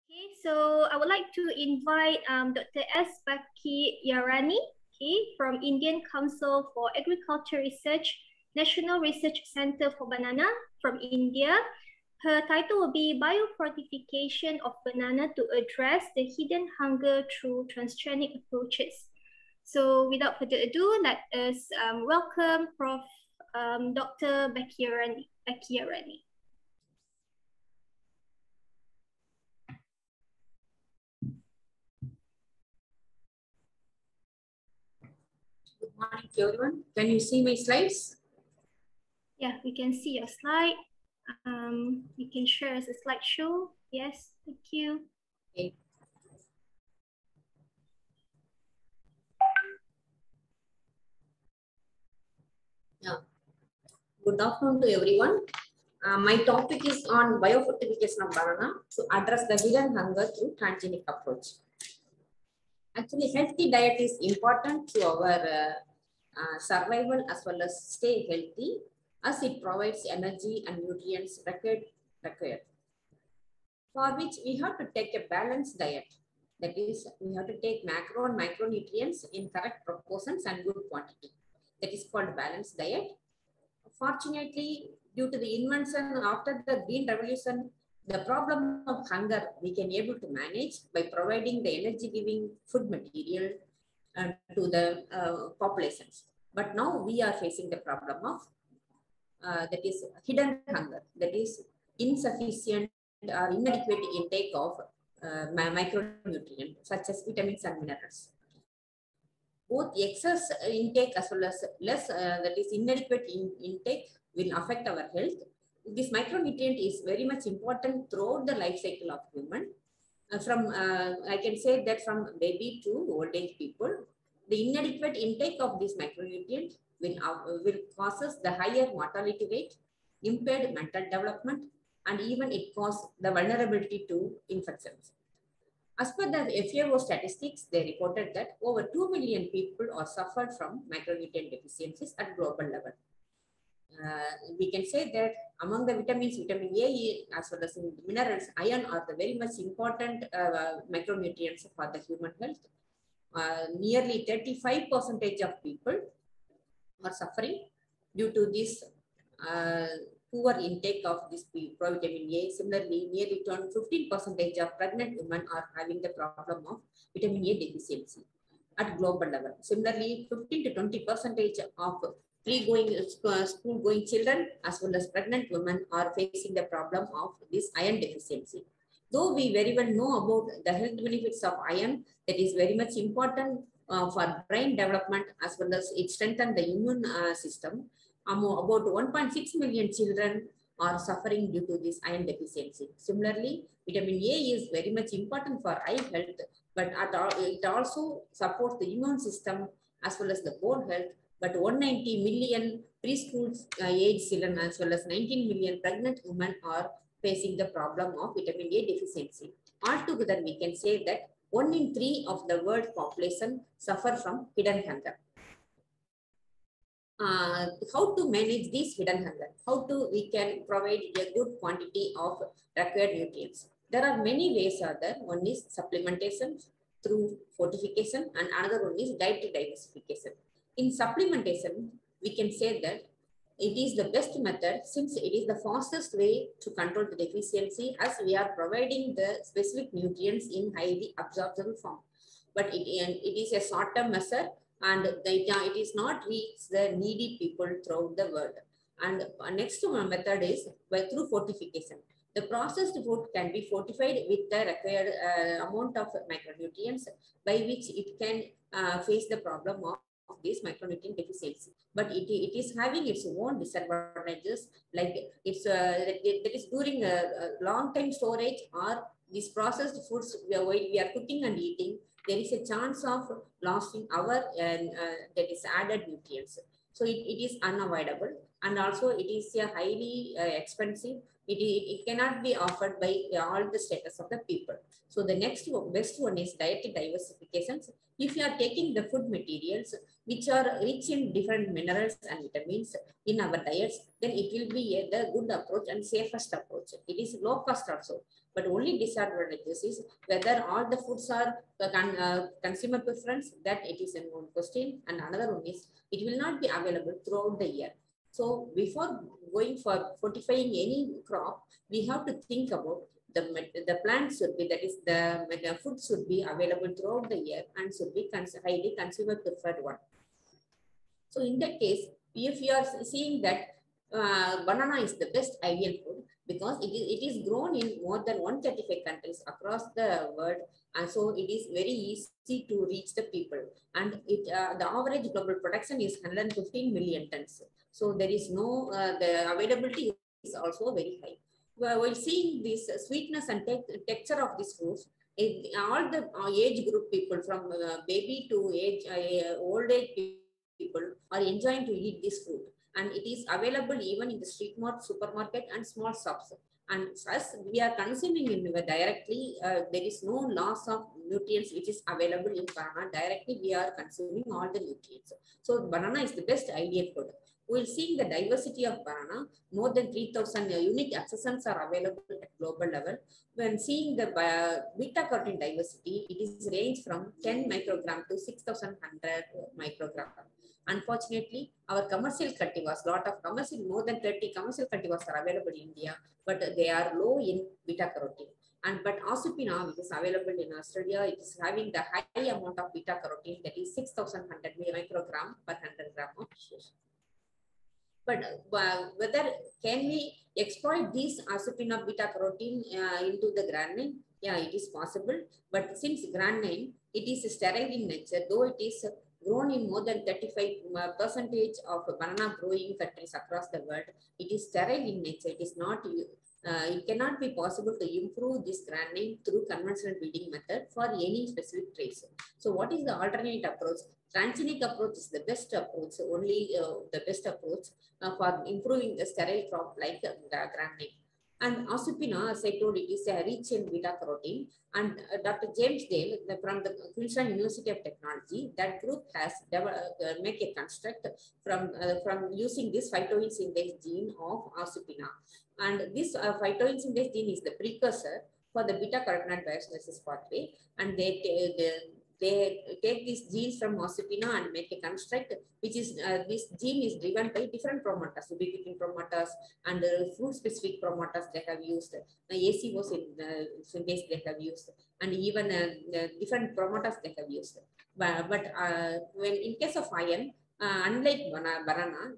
Okay, so I would like to invite Dr. S. Bakirani, from Indian Council for Agriculture Research, National Research Center for Banana from India. Her title will be Biofortification of Banana to Address the Hidden Hunger Through Transgenic Approaches. So without further ado, let us welcome Prof. Dr. Bakirani. Good morning to everyone. Can you see my slides? Yeah, we can see your slide. You can share as a slideshow. Yes, thank you. Okay. Yeah. Good afternoon to everyone. My topic is on biofortification of banana to address the hidden hunger through transgenic approach. Actually, healthy diet is important to our survival as well as stay healthy, as it provides energy and nutrients required. For which we have to take a balanced diet. That is, we have to take macro and micronutrients in correct proportions and good quantity. That is called balanced diet. Fortunately, due to the invention after the Green Revolution, the problem of hunger we can able to manage by providing the energy-giving food material to the populations. But now we are facing the problem of that is hidden hunger, that is insufficient or inadequate intake of micronutrients such as vitamins and minerals. Both excess intake as well as less, that is inadequate intake, will affect our health. This micronutrient is very much important throughout the life cycle of human. I can say that from baby to old age people, the inadequate intake of this micronutrient will causes the higher mortality rate, impaired mental development, and even it causes the vulnerability to infections. As per the FAO statistics, they reported that over 2 million people are suffered from micronutrient deficiencies at global level. We can say that among the vitamins, vitamin A as well as minerals, iron are the very much important micronutrients for the human health. Nearly 35% of people are suffering due to this poor intake of this provitamin A. Similarly, nearly 15% of pregnant women are having the problem of vitamin A deficiency at global level. Similarly, 15 to 20% of school-going children as well as pregnant women are facing the problem of this iron deficiency. Though we very well know about the health benefits of iron, that is very much important for brain development as well as it strengthens the immune system. About 1.6 million children are suffering due to this iron deficiency. Similarly, vitamin A is very much important for eye health, but it also supports the immune system as well as the bone health. But 190 million preschool age children as well as 19 million pregnant women are facing the problem of vitamin A deficiency. Altogether, we can say that 1 in 3 of the world population suffer from hidden hunger. How to manage this hidden hunger? We can provide a good quantity of required nutrients? There are many ways are there. One is supplementation through fortification and another one is dietary diversification. In supplementation, we can say that it is the best method since it is the fastest way to control the deficiency as we are providing the specific nutrients in highly absorbable form. But it is a short-term measure and it is not reach the needy people throughout the world. And next method is through fortification. The processed food can be fortified with the required amount of micronutrients by which it can face the problem of this micronutrient deficiency. But it is having its own disadvantages, like that is during a long time storage or these processed foods we are cooking and eating, there is a chance of losing our that is added nutrients. So it is unavoidable. and also it is a highly expensive. It cannot be offered by all the status of the people. So the next best one is dietary diversifications. If you are taking the food materials which are rich in different minerals and vitamins in our diets, then it will be the good approach and safest approach. It is low cost also, but only disadvantages is whether all the foods are consumer preference, that it is one question, and another one is it will not be available throughout the year. So before going for fortifying any crop, we have to think about the plants should be, that is the food should be available throughout the year and should be highly consumer preferred one. So in that case, if you are seeing that banana is the best ideal food because it is grown in more than 135 countries across the world, and so it is very easy to reach the people. And the average global production is 115 million tons. So there is no the availability is also very high. While seeing this sweetness and texture of these fruits, all the age group people from baby to age old age people are enjoying to eat this fruit, and it is available even in the street supermarket and small shops. And as we are consuming it directly, there is no loss of nutrients which is available in banana. Directly we are consuming all the nutrients. So banana is the best ideal food. We'll see the diversity of banana. More than 3,000 unique accessions are available at global level. When seeing the beta carotene diversity, it is range from 10 microgram to 6,100 microgram. Unfortunately, our commercial cultivars, more than 30 commercial cultivars are available in India, but they are low in beta carotene. But Ausupina, which is available in Australia, it is having the high amount of beta carotene, that is 6,100 microgram per 100 gram of fish. But whether can we exploit these Ausupina beta carotene into the granule? Yeah, it is possible. But since granule, it is sterile in nature, though it is grown in more than 35% of banana growing countries across the world, it is sterile in nature. It is not. It cannot be possible to improve this granule through conventional breeding method for any specific traits. So, what is the alternate approach? Transgenic approach is the best approach, only the best approach for improving the sterile crop like the granule. And Ausupina, as I told, it is rich in beta carotene. And Dr. James Dale from the Queensland University of Technology, that group has make a construct from using this phytoin synthase gene of Ausupina. And this phytoin synthase gene is the precursor for the beta carotenoid biosynthesis pathway, and they take these genes from Ausupina and make a construct, which is this gene is driven by different promoters, ubiquitin promoters and fruit-specific promoters they have used, ACOs in synthase they have used, and even different promoters they have used. But when in case of iron, unlike banana,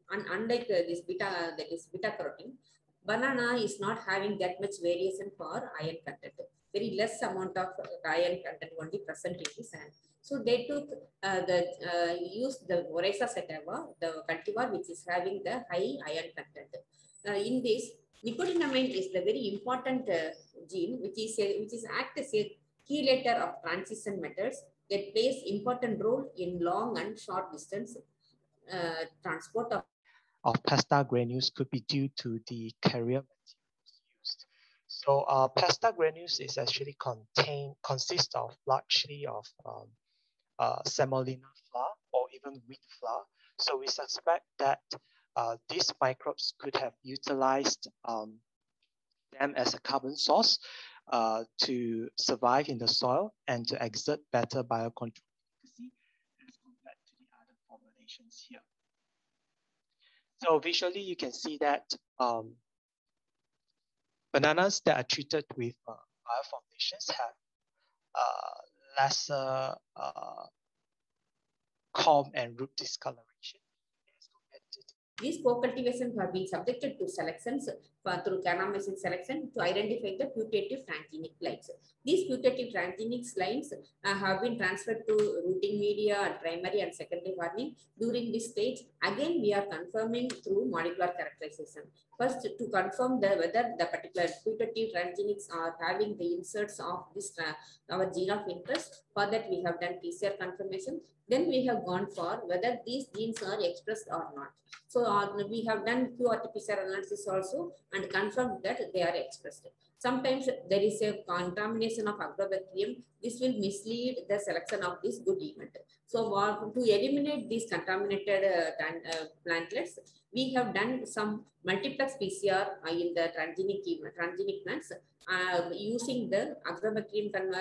unlike this beta, that is beta carotene, banana is not having that much variation for iron content. Very less amount of iron content only present in the sand. So they took used the Oryza sativa, the cultivar which is having the high iron content. In this, nicotinamide is the very important gene which is act as a chelator of transition metals that plays important role in long and short distance transport of pasta granules could be due to the carrier materials used. So pasta granules is actually consists of largely of semolina flour or even wheat flour. So we suspect that these microbes could have utilized them as a carbon source to survive in the soil and to exert better biocontrol efficacy as compared to the other formulations here. So visually, you can see that bananas that are treated with bioformulations have lesser culm and root discoloration as compared to these co-cultivations have been subjected to selections through kanamycin selection to identify the putative transgenic lines. These putative transgenic lines have been transferred to rooting media and primary and secondary warning. During this stage, again, we are confirming through molecular characterization. First, to confirm whether the particular putative transgenics are having the inserts of this our gene of interest. For that, we have done PCR confirmation. Then we have gone for whether these genes are expressed or not. So we have done qRT-PCR analysis also and confirmed that they are expressed. Sometimes there is a contamination of agrobacterium. This will mislead the selection of this good event. So to eliminate these contaminated plantlets, we have done some multiplex PCR in the transgenic plants using the agrobacterium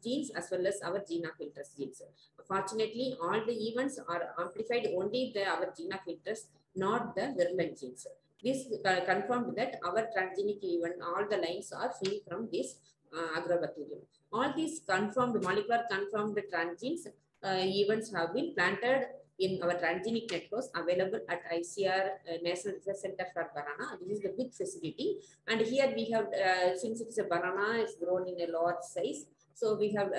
genes as well as our gene of interest genes. Fortunately, all the events are amplified only our gene of interest, not the virulent genes. This confirmed that our transgenic event, all the lines are free from this agrobacterium. All these confirmed, molecular confirmed transgenes events have been planted in our transgenic networks available at ICR National Research Center for banana. This is the big facility. And here we have, since it's a banana, it's grown in a large size. So we have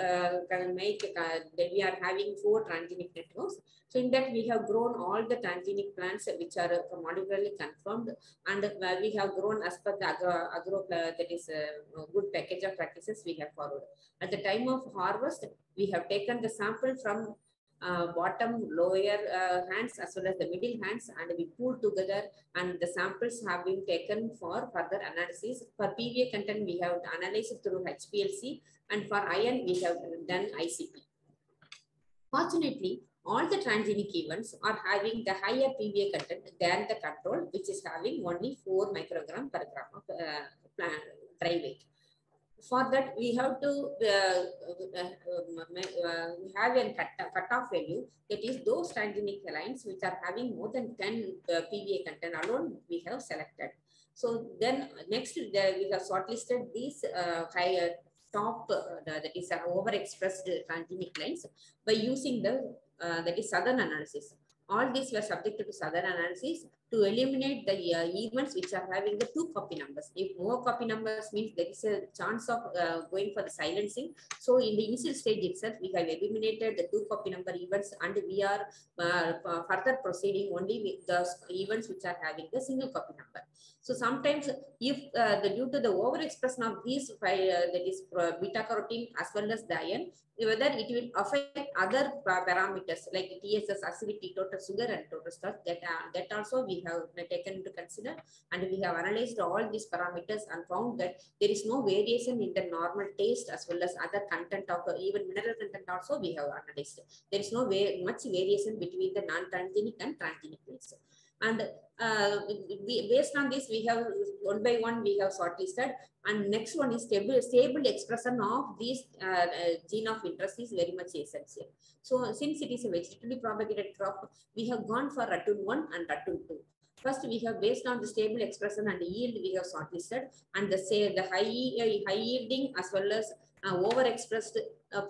we are having 4 transgenic networks. So in that we have grown all the transgenic plants which are molecularly confirmed, and we have grown as per the agro that is a good package of practices we have followed. At the time of harvest, we have taken the sample from bottom, lower hands as well as the middle hands, and we pooled together, and the samples have been taken for further analysis. For PVA content, we have analyzed through HPLC, and for iron, we have done ICP. Fortunately, all the transgenic events are having the higher PVA content than the control, which is having only 4 microgram per gram of dry weight. For that, we have to have a cutoff value. That is, those transgenic lines which are having more than 10 PVA content alone, we have selected. So then next, we have shortlisted these higher top that is overexpressed transgenic lines by using the that is Southern analysis. All these were subjected to Southern analysis to eliminate the events which are having the 2 copy numbers. If more copy numbers means there is a chance of going for the silencing. So in the initial stage itself, we have eliminated the 2 copy number events, and we are further proceeding only with the events which are having the single copy number. So sometimes if due to the overexpression of these that is beta carotene as well as the iron, whether it will affect other parameters like TSS, acidity, total sugar and total starch, that also we have taken into consider, and we have analyzed all these parameters and found that there is no variation in the normal taste as well as other content of even mineral content also we have analyzed. There is no much variation between the non-transgenic and transgenic plants. And based on this, we have one by one we have shortlisted, and next one is stable expression of these gene of interest is very much essential. So since it is a vegetatively propagated crop, we have gone for Ratun 1 and Ratun 2. First, we have based on the stable expression and yield, we have shortlisted, and the high yielding as well as overexpressed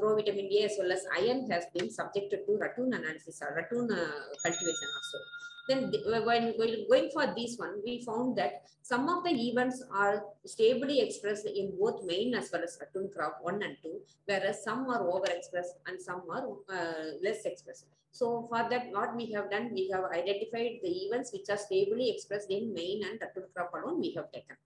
provitamin A as well as iron has been subjected to Ratun analysis or Ratun cultivation also. Then when going for this one, we found that some of the events are stably expressed in both main as well as Ratun crop 1 and 2, whereas some are overexpressed and some are less expressed. So for that, what we have done, we have identified the events which are stably expressed in main and Ratun crop alone we have taken.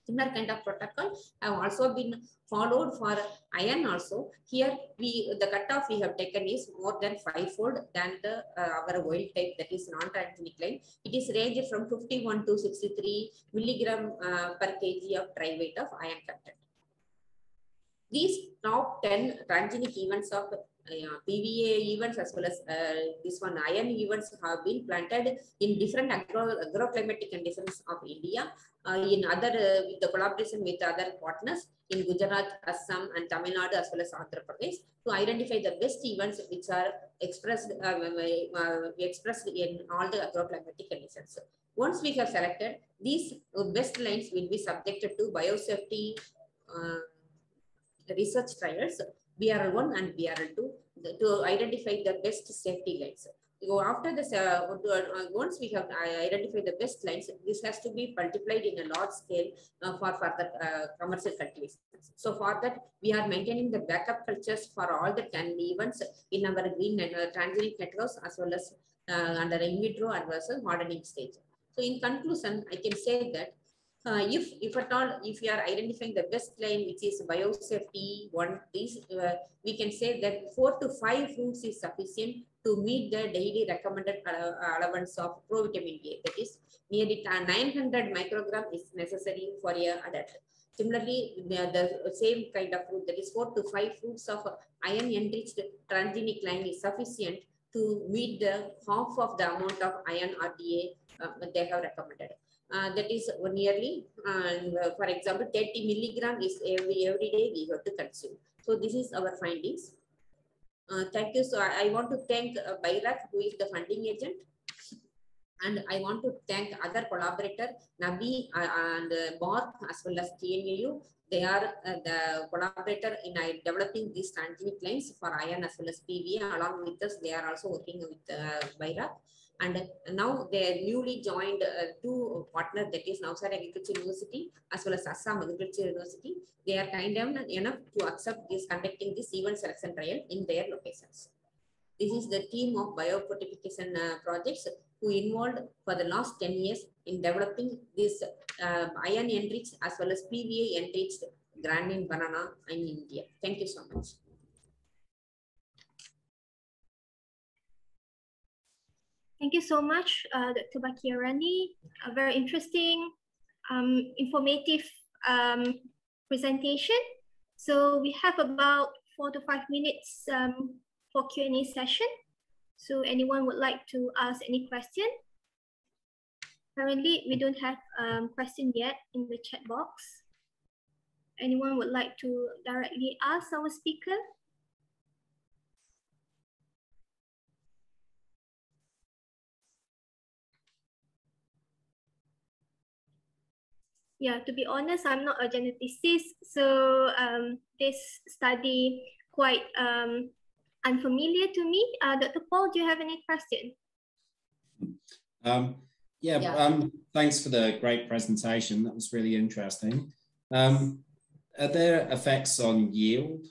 Similar kind of protocol have also been followed for iron also. Here the cutoff we have taken is more than 5-fold than the our wild type, that is non-transgenic line. It is ranged from 51 to 63 milligram per kg of dry weight of iron content. These top 10 transgenic events of PVA events as well as this one iron events have been planted in different agroclimatic conditions of India, in other with the collaboration with other partners in Gujarat, Assam and Tamil Nadu as well as Andhra Pradesh, to identify the best events which are expressed in all the agroclimatic conditions. Once we have selected, these best lines will be subjected to biosafety research trials, BRL1 and BRL2, to identify the best safety lines. So after this, once we have identified the best lines, this has to be multiplied in a large scale for further commercial cultivation. So for that, we are maintaining the backup cultures for all the 10 events in our green transgenic networks as well as under in vitro and versus modeling stage. So in conclusion, I can say that if at all, if you are identifying the best line, which is biosafety one, we can say that 4 to 5 fruits is sufficient to meet the daily recommended allowance of provitamin A. That is nearly 900 microgram is necessary for a adult. Similarly, the same kind of fruit, that is 4 to 5 fruits of iron enriched transgenic line is sufficient to meet the half of the amount of iron RDA they have recommended. That is nearly, for example, 30 milligram is every day we have to consume. So this is our findings. Thank you. So I want to thank BIRAC, who is the funding agent. And I want to thank other collaborator, Nabi and Borg, as well as TNU. They are the collaborator in developing these transgenic lines for iron as well as PVA. Along with us, they are also working with BIRAC. And now they newly joined 2 partners, that is Navsari Agriculture University as well as Assam Agriculture University. They are kind enough to accept this, conducting this event selection trial in their locations. This is the team of biofortification projects who involved for the last 10 years in developing this iron enriched as well as PVA enriched granule banana in India. Thank you so much. Thank you so much, Dr. Bakirani. A very interesting, informative presentation. So we have about 4 to 5 minutes for Q&A session. So anyone would like to ask any question? Currently, we don't have question yet in the chat box. Anyone would like to directly ask our speaker? Yeah, to be honest, I'm not a geneticist, so this study quite unfamiliar to me. Dr. Paul, do you have any question? Thanks for the great presentation. That was really interesting. Are there effects on yield?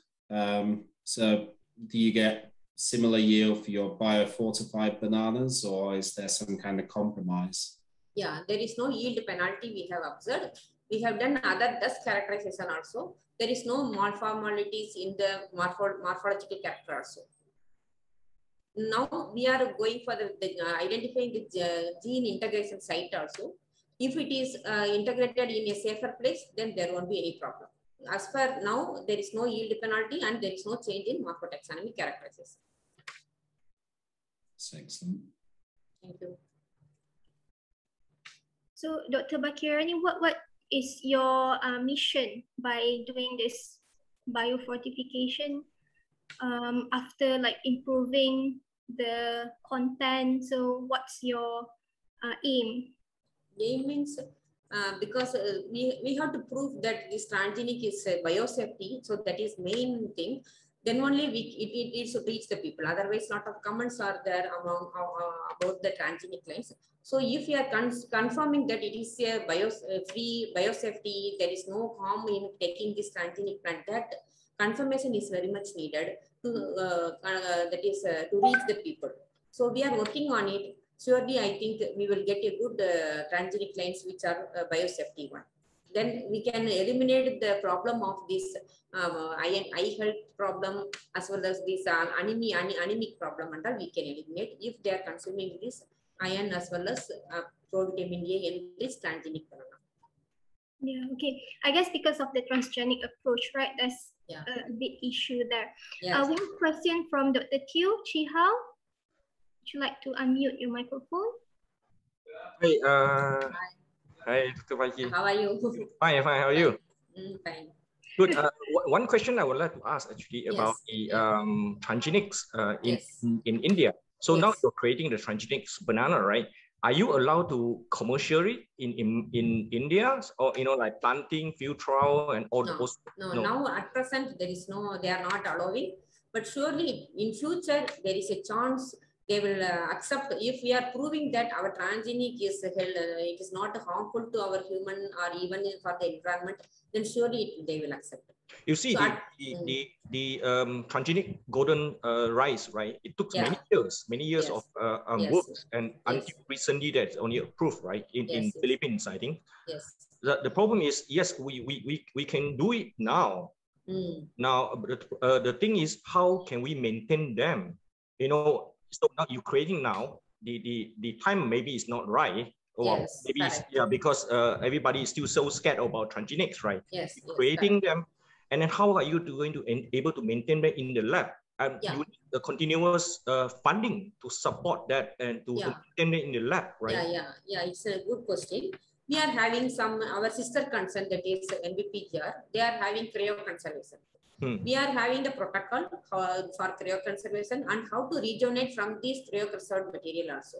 So do you get similar yield for your biofortified bananas, or is there some kind of compromise? Yeah, there is no yield penalty we have observed. We have done other dust characterization also. There is no malformalities in the morphological character also. Now we are going for the identifying the gene integration site also. If it is integrated in a safer place, then there won't be any problem. As per now, there is no yield penalty and there is no change in morphotaxonomic characterization. That's excellent. Thank you. So, Dr. Bakirani, what is your mission by doing this biofortification after like improving the content? So, what's your aim? Aim means because we have to prove that this transgenic is biosafety, so that is main thing. Then only it should reach the people. Otherwise, lot of comments are there among about the transgenic lines. So if you are confirming that it is a free biosafety, there is no harm in taking this transgenic plant, that confirmation is very much needed to to reach the people. So we are working on it. Surely, I think we will get a good transgenic lines which are biosafety one. Then we can eliminate the problem of this eye health problem as well as this anemic problem, and all we can eliminate if they are consuming this iron as well as provitamin A in this transgenic banana. Yeah, okay. I guess because of the transgenic approach, right? That's a big issue there. Yes. We have a question from Dr. Teo Chi Hao. Would you like to unmute your microphone? Hi, hi, Dr. Baki. How are you? Fine, fine. How are you? Fine. Good. One question I would like to ask actually about the transgenics in India. So now you're creating the transgenics banana, right? Are you allowed to commercially in India, or like planting, field trial, and all those? No, now at present there is no. They are not allowing. But surely in future there is a chance they will accept. If we are proving that our transgenic is it is not harmful to our human or even for the environment, then surely they will accept. You see, So the transgenic golden rice, right? It took many years of works, and until recently that's only approved, right? In Philippines, I think. Yes. The problem is, yes, we can do it now. Now, the thing is, how can we maintain them? You know, so now you're creating now. The time maybe is not right. Or maybe it's, because everybody is still so scared about transgenics, right? Yes. Creating them. And then how are you going to able to maintain that in the lab? And you need the continuous funding to support that and to maintain it in the lab, right? Yeah. It's a good question. We are having our sister concern, that is NBPGR. They are having cryoconservation. We are having the protocol for cryoconservation and how to regenerate from this cryoconserved material also.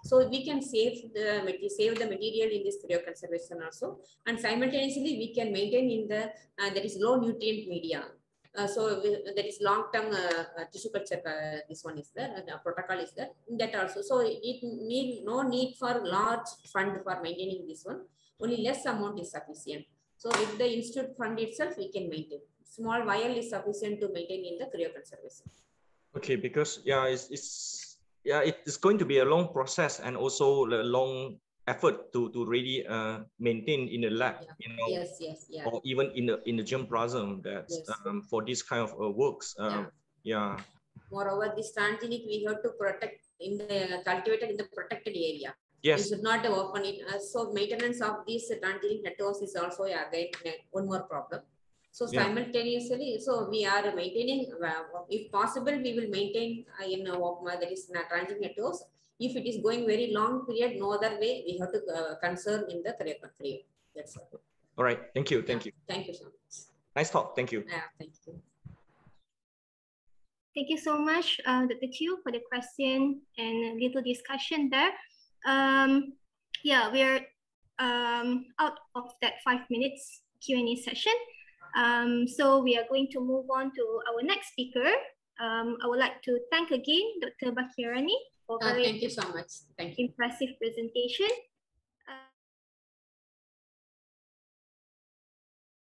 So we can save the material in this cryoconservation also, and simultaneously we can maintain in the there is low nutrient media. So there is long-term tissue culture. This one is there. The protocol is there. That also. So it need no need for large fund for maintaining this one. Only less amount is sufficient. So with the institute fund itself, we can maintain. Small vial is sufficient to maintain in the cryoconservation. Okay, because it's going to be a long process and also a long effort to really maintain in the lab, you know, or even in the germplasm that for this kind of works. Moreover, this transgenic we have to protect in the cultivated in the protected area. Yes. We should not open it. So maintenance of this transgenic networks is also again one more problem. So simultaneously, so we are maintaining, if possible, we will maintain in there is transgenic networks. If it is going very long period, no other way, we have to conserve in the cryo. That's all. All right. Thank you. Thank you. Thank you so much. Nice talk. Thank you. Thank you. Thank you so much, Dr. Chew, for the question and a little discussion there. We're out of that 5 minutes Q&A session. So we are going to move on to our next speaker. I would like to thank again Dr. Bhakti Yarani for very thank you so much. Thank you. Impressive presentation.